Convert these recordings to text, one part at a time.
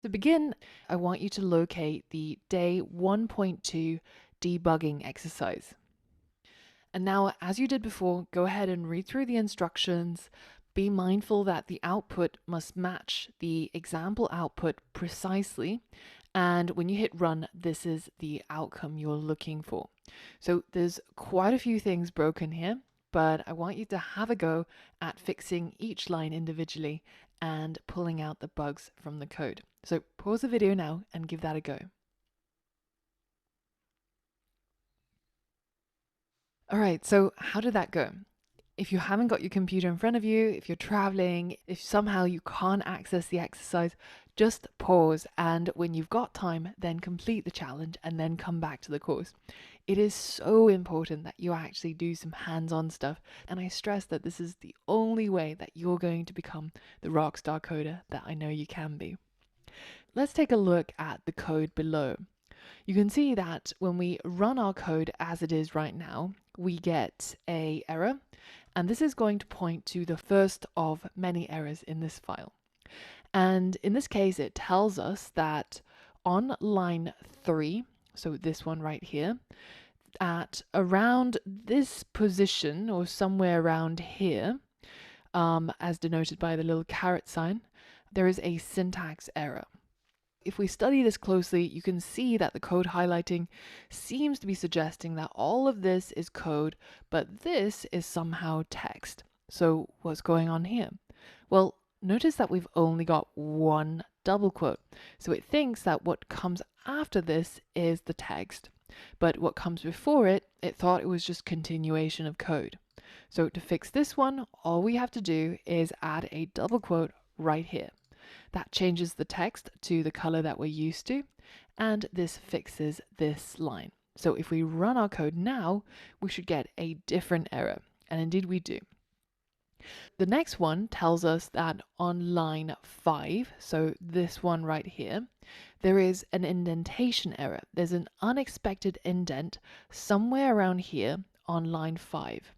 To begin, I want you to locate the day 1.2 debugging exercise. And now, as you did before, go ahead and read through the instructions. Be mindful that the output must match the example output precisely. And when you hit run, this is the outcome you're looking for. So there's quite a few things broken here, but I want you to have a go at fixing each line individually and pulling out the bugs from the code. So pause the video now and give that a go. All right, so how did that go? If you haven't got your computer in front of you, if you're traveling, if somehow you can't access the exercise, just pause, and when you've got time, then complete the challenge and then come back to the course. It is so important that you actually do some hands-on stuff, and I stress that this is the only way that you're going to become the rockstar coder that I know you can be. Let's take a look at the code below. You can see that when we run our code as it is right now, we get an error, and this is going to point to the first of many errors in this file. And in this case, it tells us that on line 3, so this one right here, at around this position or somewhere around here, as denoted by the little caret sign, there is a syntax error. If we study this closely, you can see that the code highlighting seems to be suggesting that all of this is code, but this is somehow text. So what's going on here? Well, notice that we've only got one double quote. So it thinks that what comes after this is the text, but what comes before it, it thought it was just continuation of code. So to fix this one, all we have to do is add a double quote right here. That changes the text to the color that we're used to, and this fixes this line. So if we run our code now, we should get a different error, and indeed we do. The next one tells us that on line 5, so this one right here, there is an indentation error. There's an unexpected indent somewhere around here on line 5.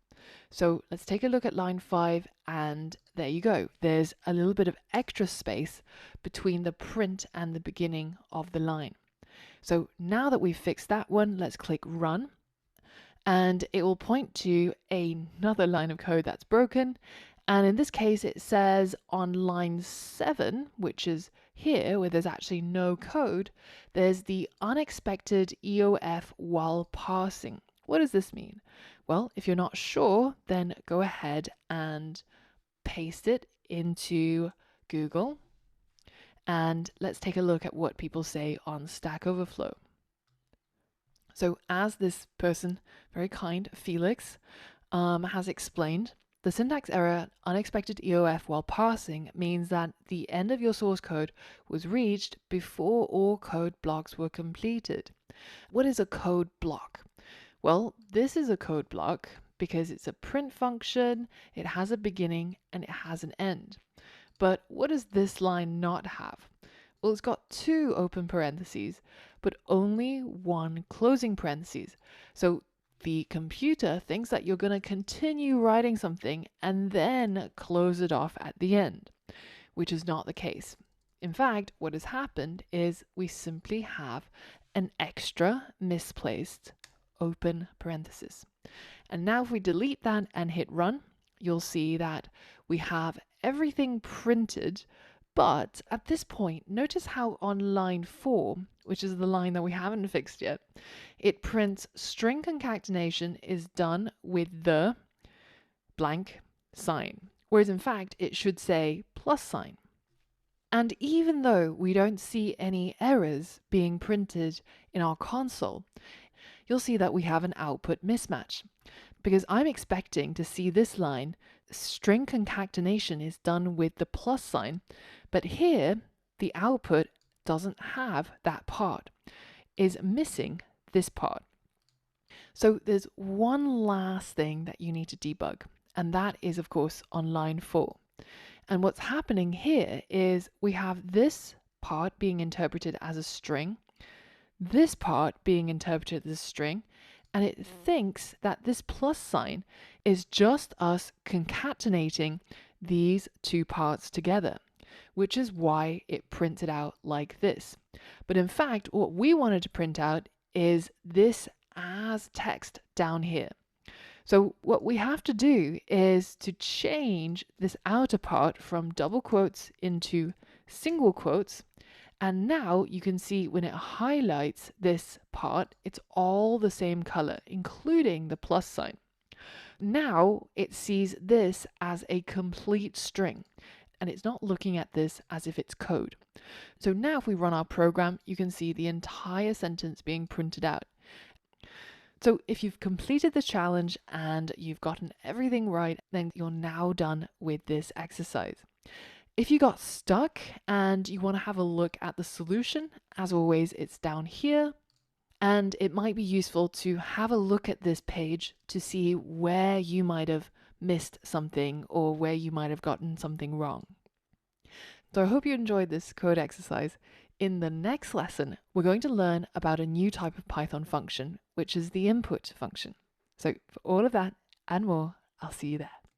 So let's take a look at line 5, and there you go. There's a little bit of extra space between the print and the beginning of the line. So now that we've fixed that one, let's click run, and it will point to another line of code that's broken. And in this case, it says on line 7, which is here where there's actually no code, there's the unexpected EOF while parsing. What does this mean? Well, if you're not sure, then go ahead and paste it into Google. And let's take a look at what people say on Stack Overflow. So as this person, very kind, Felix, has explained, the syntax error unexpected EOF while parsing means that the end of your source code was reached before all code blocks were completed. What is a code block? Well, this is a code block because it's a print function, it has a beginning, and it has an end. But what does this line not have? Well, it's got two open parentheses, but only one closing parentheses. So the computer thinks that you're going to continue writing something and then close it off at the end, which is not the case. In fact, what has happened is we simply have an extra misplaced open parenthesis. And now if we delete that and hit run, you'll see that we have everything printed. But at this point, notice how on line 4, which is the line that we haven't fixed yet, it prints string concatenation is done with the blank sign, whereas in fact it should say plus sign. And even though we don't see any errors being printed in our console, you'll see that we have an output mismatch, because I'm expecting to see this line, string concatenation is done with the plus sign, but here the output doesn't have that part, is missing this part. So there's one last thing that you need to debug, and that is of course on line 4. And what's happening here is we have this part being interpreted as a string, this part being interpreted as a string, and it thinks that this plus sign is just us concatenating these two parts together. which is why it printed out like this. But in fact, what we wanted to print out is this as text down here. So what we have to do is to change this outer part from double quotes into single quotes. And now you can see when it highlights this part, it's all the same color, including the plus sign. Now it sees this as a complete string, and it's not looking at this as if it's code. So now if we run our program, you can see the entire sentence being printed out. So if you've completed the challenge and you've gotten everything right, then you're now done with this exercise. If you got stuck and you want to have a look at the solution, as always, it's down here. And it might be useful to have a look at this page to see where you might have missed something or where you might have gotten something wrong. So I hope you enjoyed this code exercise. In the next lesson, we're going to learn about a new type of Python function, which is the input function. So for all of that and more, I'll see you there.